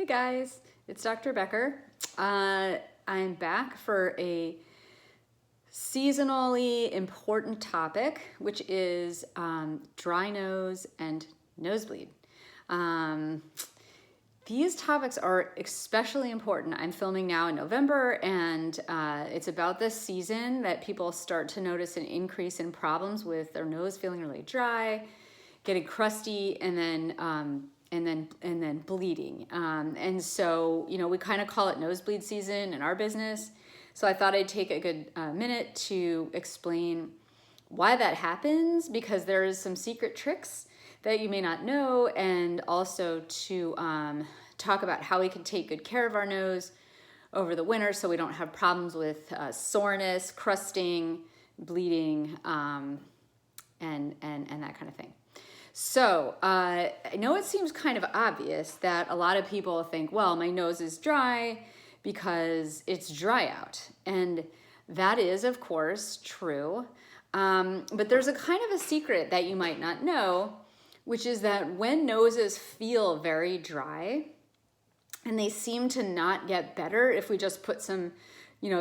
Hey guys, it's Dr. Becker. I'm back for a seasonally important topic, which is dry nose and nosebleed. These topics are especially important. I'm filming now in November, and it's about this season that people start to notice an increase in problems with their nose feeling really dry, getting crusty, and then bleeding. And so, we kind of call it nosebleed season in our business. So I thought I'd take a good minute to explain why that happens, because there's some secret tricks that you may not know, and also to talk about how we can take good care of our nose over the winter so we don't have problems with soreness, crusting, bleeding, and that kind of thing. So I know it seems kind of obvious that a lot of people think, well, my nose is dry because it's dry out. And that is, of course, true. But there's a kind of a secret that you might not know, which is that when noses feel very dry, and they seem to not get better if we just put some,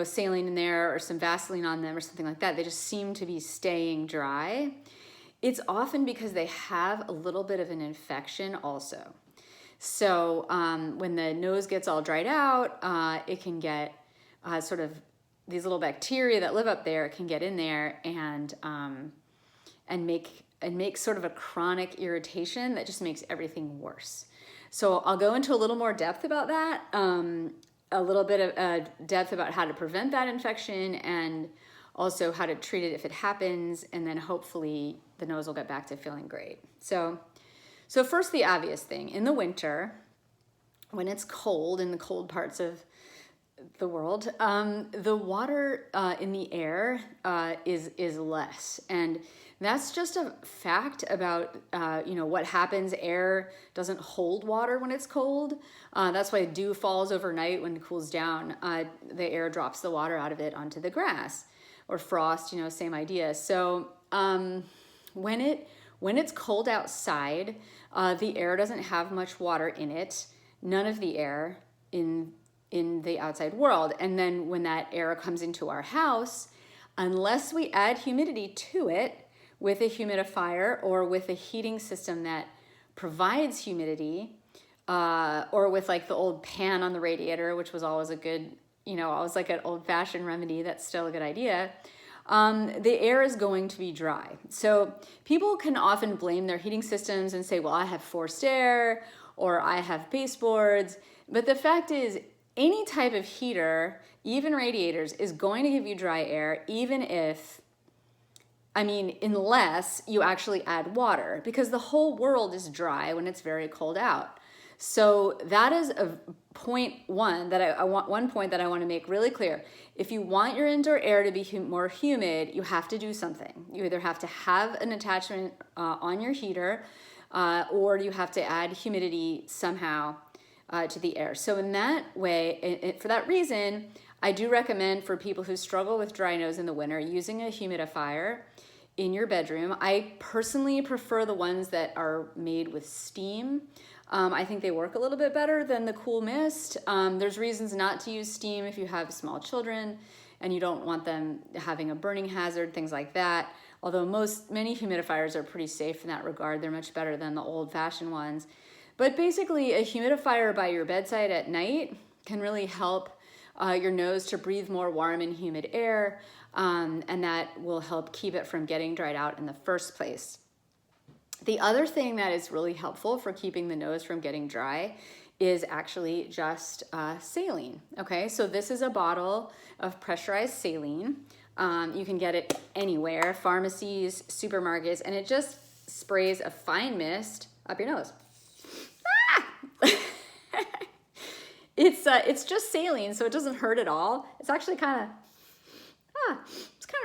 saline in there or some Vaseline on them or something like that, they just seem to be staying dry. It's often because they have a little bit of an infection also. So when the nose gets all dried out, it can get sort of these little bacteria that live up there can get in there and make sort of a chronic irritation that just makes everything worse. So I'll go into a little more depth about that, a little bit of depth about how to prevent that infection and also how to treat it if it happens, and then hopefully the nose will get back to feeling great. So first, the obvious thing, in the winter, when it's cold in the cold parts of the world, the water in the air is less. And that's just a fact about, what happens. Air doesn't hold water when it's cold. That's why dew falls overnight. When it cools down, the air drops the water out of it onto the grass. Or frost, same idea. So when it's cold outside, the air doesn't have much water in it. None of the air in the outside world. And then when that air comes into our house, unless we add humidity to it with a humidifier or with a heating system that provides humidity, or with like the old pan on the radiator, which was always a good, always like an old-fashioned remedy, that's still a good idea, the air is going to be dry. So people can often blame their heating systems and say, well, I have forced air or I have baseboards. But the fact is, any type of heater, even radiators, is going to give you dry air, unless you actually add water, because the whole world is dry when it's very cold out. So that is a point one that I want. One point that I want to make really clear. If you want your indoor air to be more humid, you have to do something. You either have to have an attachment on your heater, or you have to add humidity somehow to the air. So in that way, for that reason, I do recommend for people who struggle with dry nose in the winter using a humidifier in your bedroom. I personally prefer the ones that are made with steam. I think they work a little bit better than the cool mist. There's reasons not to use steam if you have small children and you don't want them having a burning hazard, things like that. Although many humidifiers are pretty safe in that regard. They're much better than the old-fashioned ones. But basically, a humidifier by your bedside at night can really help your nose to breathe more warm and humid air, and that will help keep it from getting dried out in the first place. The other thing that is really helpful for keeping the nose from getting dry is actually just saline. Okay, so this is a bottle of pressurized saline. You can get it anywhere, pharmacies, supermarkets, and it just sprays a fine mist up your nose. It's just saline, so it doesn't hurt at all. It's actually kind of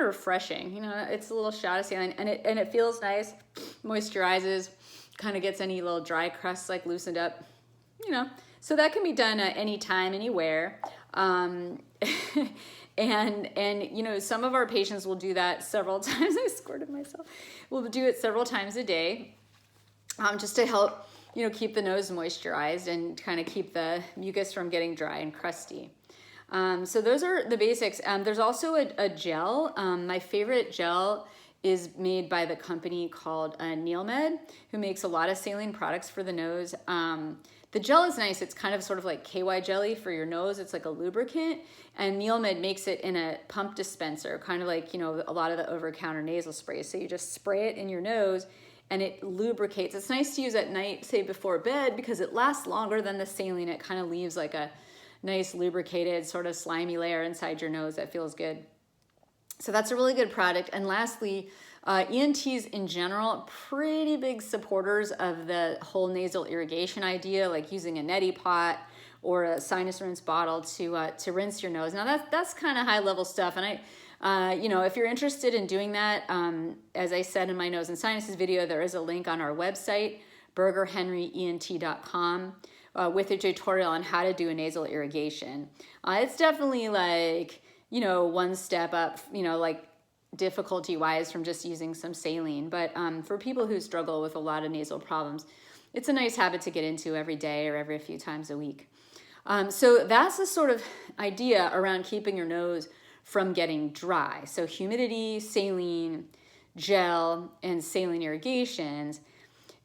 refreshing. It's a little shot of saline, and it feels nice, moisturizes, kind of gets any little dry crusts like loosened up. So that can be done anytime, anywhere. And some of our patients will do that several times. I squirted myself. We'll do it several times a day, just to help keep the nose moisturized and kind of keep the mucus from getting dry and crusty. So those are the basics. There's also a gel. My favorite gel is made by the company called NeilMed, who makes a lot of saline products for the nose. The gel is nice. It's kind of sort of like KY jelly for your nose. It's like a lubricant, and NeilMed makes it in a pump dispenser, kind of like, a lot of the over-the-counter nasal sprays. So you just spray it in your nose and it lubricates. It's nice to use at night, say before bed, because it lasts longer than the saline. It kind of leaves like a nice lubricated sort of slimy layer inside your nose that feels good. So that's a really good product. And lastly, ENTs in general, pretty big supporters of the whole nasal irrigation idea, like using a neti pot or a sinus rinse bottle to rinse your nose. Now that's kind of high level stuff. And if you're interested in doing that, as I said in my nose and sinuses video, there is a link on our website, bergerhenryent.com, with a tutorial on how to do a nasal irrigation. It's definitely like, one step up, like difficulty wise from just using some saline. But for people who struggle with a lot of nasal problems, it's a nice habit to get into every day or every few times a week. So that's the sort of idea around keeping your nose from getting dry. So humidity, saline, gel, and saline irrigations.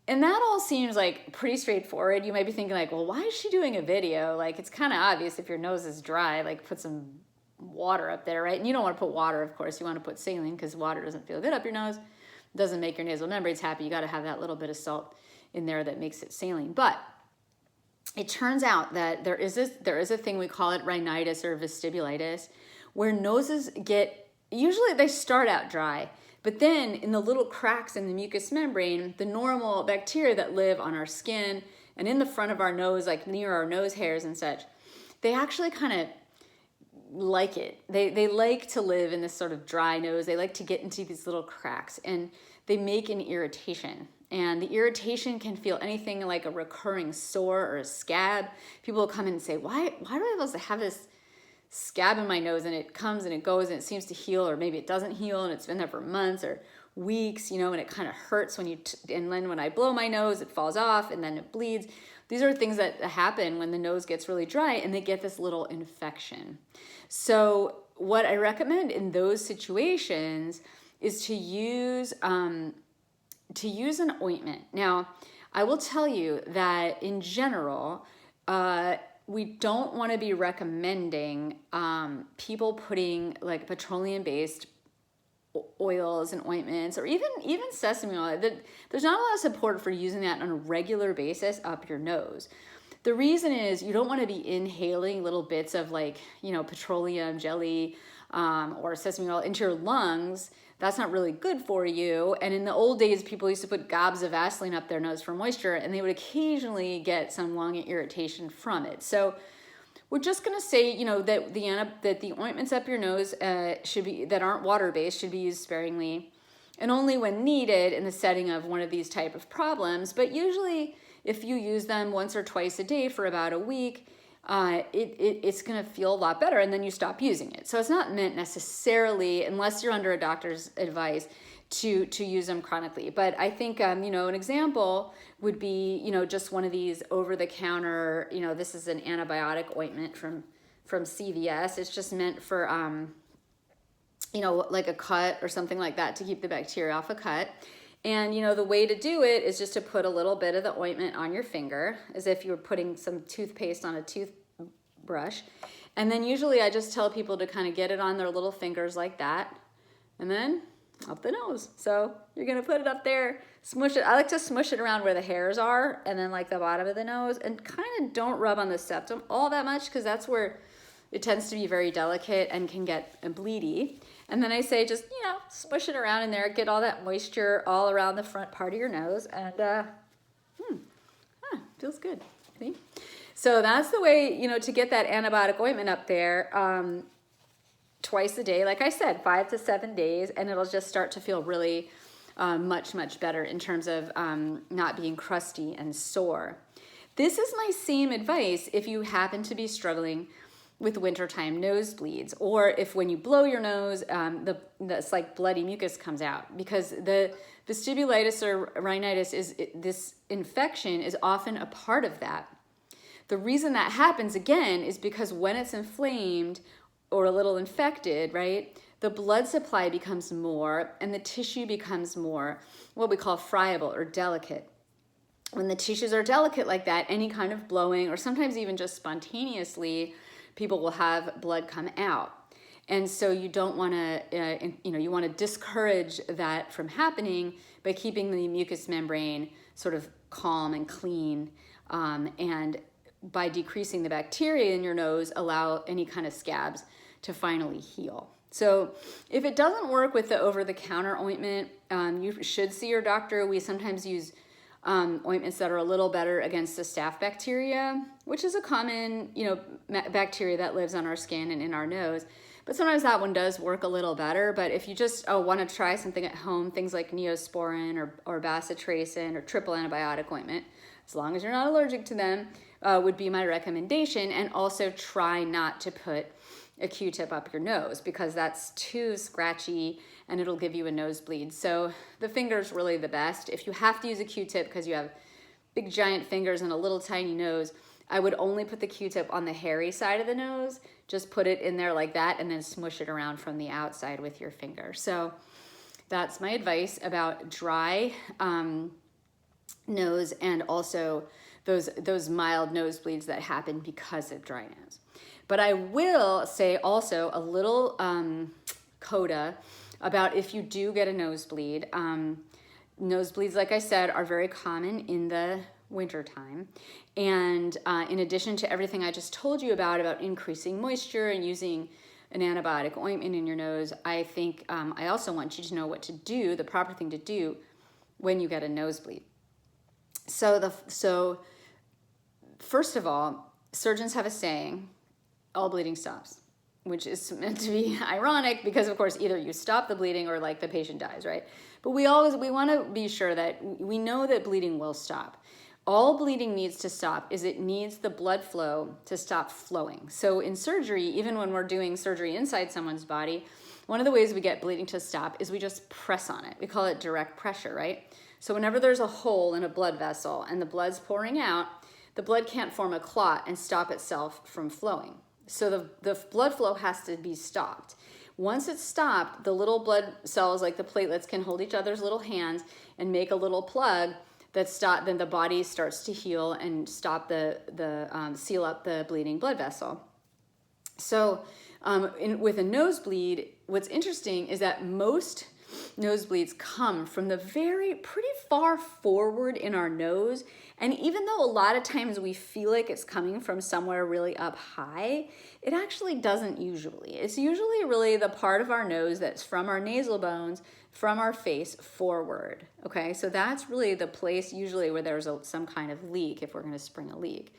And that all seems like pretty straightforward. You might be thinking like, well, why is she doing a video? Like, it's kind of obvious if your nose is dry, like put some water up there, right? And you don't want to put water, of course. You want to put saline because water doesn't feel good up your nose. It doesn't make your nasal membranes happy. You got to have that little bit of salt in there that makes it saline. But it turns out that there is a thing, we call it rhinitis or vestibulitis, where noses usually they start out dry, but then in the little cracks in the mucous membrane, the normal bacteria that live on our skin and in the front of our nose, like near our nose hairs and such, they actually kind of like it. They like to live in this sort of dry nose. They like to get into these little cracks, and they make an irritation. And the irritation can feel anything like a recurring sore or a scab. People will come in and say, why do I have this scab in my nose, and it comes and it goes and it seems to heal, or maybe it doesn't heal and it's been there for months or weeks, and it kind of hurts and then when I blow my nose, it falls off and then it bleeds. These are things that happen when the nose gets really dry and they get this little infection. So what I recommend in those situations is to use an ointment. Now, I will tell you that in general, we don't want to be recommending people putting like petroleum-based oils and ointments, or even sesame oil. There's not a lot of support for using that on a regular basis up your nose. The reason is you don't want to be inhaling little bits of like, petroleum jelly or sesame oil into your lungs. That's not really good for you. And in the old days, people used to put gobs of Vaseline up their nose for moisture, and they would occasionally get some lung irritation from it. So we're just going to say, that the ointments up your nose that aren't water-based should be used sparingly and only when needed in the setting of one of these type of problems. But usually if you use them once or twice a day for about a week, it's going to feel a lot better, and then you stop using it. So it's not meant necessarily, unless you're under a doctor's advice, to use them chronically. But I think, an example would be, just one of these over-the-counter, this is an antibiotic ointment from CVS. It's just meant for, like a cut or something like that, to keep the bacteria off a cut. And, the way to do it is just to put a little bit of the ointment on your finger, as if you were putting some toothpaste on a toothbrush. And then usually I just tell people to kind of get it on their little fingers like that, and then up the nose. So you're going to put it up there, smush it. I like to smush it around where the hairs are, and then like the bottom of the nose, and kind of don't rub on the septum all that much, because that's where it tends to be very delicate and can get bleedy. And then I say just, smush it around in there, get all that moisture all around the front part of your nose, and feels good. See? So that's the way, to get that antibiotic ointment up there twice a day, like I said, 5 to 7 days, and it'll just start to feel really much, much better in terms of not being crusty and sore. This is my same advice if you happen to be struggling with wintertime nosebleeds, or if when you blow your nose, this like bloody mucus comes out, because the vestibulitis or rhinitis this infection is often a part of that. The reason that happens again is because when it's inflamed or a little infected, right, the blood supply becomes more and the tissue becomes more what we call friable or delicate. When the tissues are delicate like that, any kind of blowing or sometimes even just spontaneously, people will have blood come out. And so you don't want to, you want to discourage that from happening by keeping the mucous membrane sort of calm and clean, and by decreasing the bacteria in your nose, allow any kind of scabs to finally heal. So if it doesn't work with the over-the-counter ointment, you should see your doctor. We sometimes use ointments that are a little better against the staph bacteria, which is a common, bacteria that lives on our skin and in our nose. But sometimes that one does work a little better. But if you just want to try something at home, things like Neosporin or bacitracin or triple antibiotic ointment, as long as you're not allergic to them, would be my recommendation. And also try not to put a Q-tip up your nose, because that's too scratchy and it'll give you a nosebleed. So the finger's really the best. If you have to use a Q-tip because you have big giant fingers and a little tiny nose, I would only put the Q-tip on the hairy side of the nose. Just put it in there like that and then smush it around from the outside with your finger. So that's my advice about dry nose, and also those mild nosebleeds that happen because of dry nose. But I will say also a little coda about if you do get a nosebleed. Nosebleeds, like I said, are very common in the wintertime. And in addition to everything I just told you about increasing moisture and using an antibiotic ointment in your nose, I think I also want you to know what to do, the proper thing to do when you get a nosebleed. So first of all, surgeons have a saying, all bleeding stops, which is meant to be ironic because, of course, either you stop the bleeding or like the patient dies, right? But we want to be sure that we know that bleeding will stop. All bleeding needs to stop is it needs the blood flow to stop flowing. So in surgery, even when we're doing surgery inside someone's body, one of the ways we get bleeding to stop is we just press on it. We call it direct pressure, right? So whenever there's a hole in a blood vessel and the blood's pouring out, the blood can't form a clot and stop itself from flowing. So the blood flow has to be stopped. Once it's stopped, the little blood cells, like the platelets, can hold each other's little hands and make a little plug then the body starts to heal and stop seal up the bleeding blood vessel. So with a nosebleed, what's interesting is that most nosebleeds come from the pretty far forward in our nose. And even though a lot of times we feel like it's coming from somewhere really up high, it actually doesn't usually. It's usually really the part of our nose that's from our nasal bones, from our face forward. Okay, so that's really the place usually where there's some kind of leak, if we're going to spring a leak.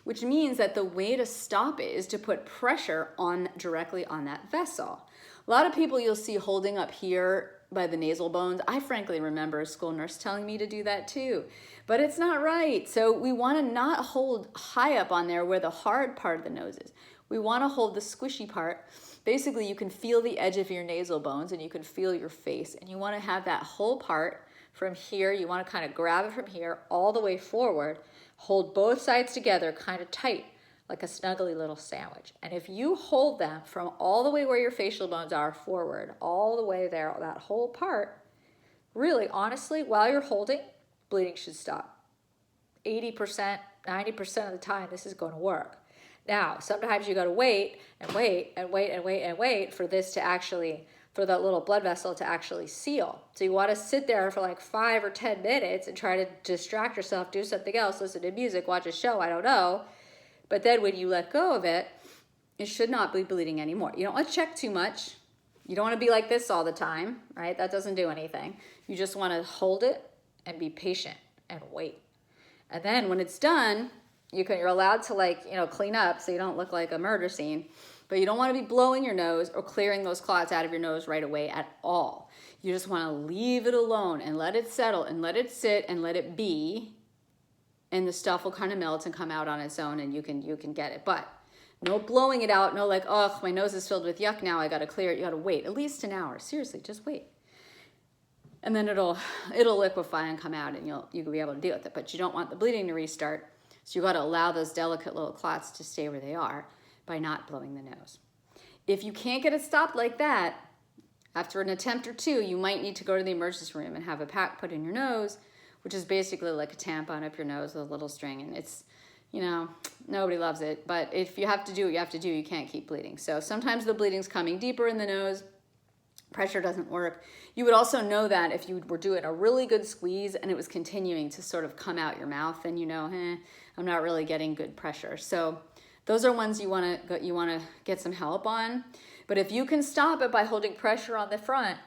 Which means that the way to stop it is to put pressure directly on that vessel. A lot of people you'll see holding up here by the nasal bones. I frankly remember a school nurse telling me to do that too, but it's not right. So we want to not hold high up on there where the hard part of the nose is. We want to hold the squishy part. Basically, you can feel the edge of your nasal bones and you can feel your face, and you want to have that whole part from here. You want to kind of grab it from here all the way forward, hold both sides together kind of tight, like a snuggly little sandwich. And if you hold them from all the way where your facial bones are forward, all the way there, that whole part, really, honestly, while you're holding, bleeding should stop. 80%, 90% of the time, this is going to work. Now, sometimes you got to wait and wait and wait and wait and wait for for that little blood vessel to actually seal. So you want to sit there for like 5 or 10 minutes and try to distract yourself, do something else, listen to music, watch a show, I don't know. But then when you let go of it, it should not be bleeding anymore. You don't want to check too much. You don't want to be like this all the time, right? That doesn't do anything. You just want to hold it and be patient and wait. And then when it's done, you're allowed to clean up so you don't look like a murder scene. But you don't want to be blowing your nose or clearing those clots out of your nose right away at all. You just want to leave it alone and let it settle and let it sit and let it be. And the stuff will kind of melt and come out on its own, and you can get it. But No blowing it out. No like, oh, my nose is filled with yuck now. I got to clear it. You got to wait at least an hour. Seriously, just wait. And then it'll liquefy and come out, and you'll be able to deal with it. But you don't want the bleeding to restart. So you got to allow those delicate little clots to stay where they are by not blowing the nose. If you can't get it stopped like that, after an attempt or two, you might need to go to the emergency room and have a pack put in your nose, which is basically like a tampon up your nose with a little string. And it's, you know, nobody loves it. But if you have to do what you have to do, you can't keep bleeding. So sometimes the bleeding's coming deeper in the nose. Pressure doesn't work. You would also know that if you were doing a really good squeeze and it was continuing to sort of come out your mouth, then you know, I'm not really getting good pressure. So those are ones you want to get some help on. But if you can stop it by holding pressure on the front,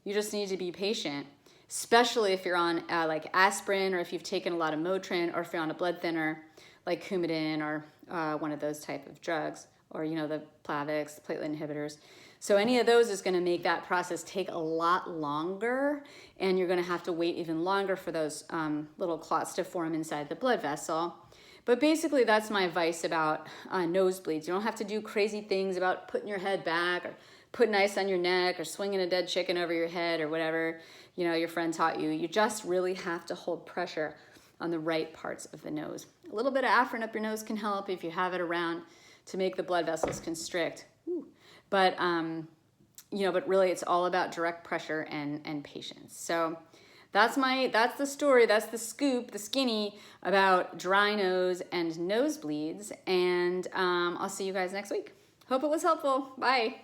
you just need to be patient, especially if you're on like aspirin, or if you've taken a lot of Motrin, or if you're on a blood thinner like Coumadin, or one of those type of drugs, or, you know, the Plavix, platelet inhibitors. So any of those is going to make that process take a lot longer, and you're going to have to wait even longer for those little clots to form inside the blood vessel. But basically, that's my advice about nosebleeds. You don't have to do crazy things about putting your head back, or putting ice on your neck, or swinging a dead chicken over your head, or whatever, you know, your friend taught you. You just really have to hold pressure on the right parts of the nose. A little bit of Afrin up your nose can help if you have it around to make the blood vessels constrict. But, you know, but really it's all about direct pressure and patience. So that's the story, that's the scoop, the skinny about dry nose and nosebleeds. And I'll see you guys next week. Hope it was helpful. Bye.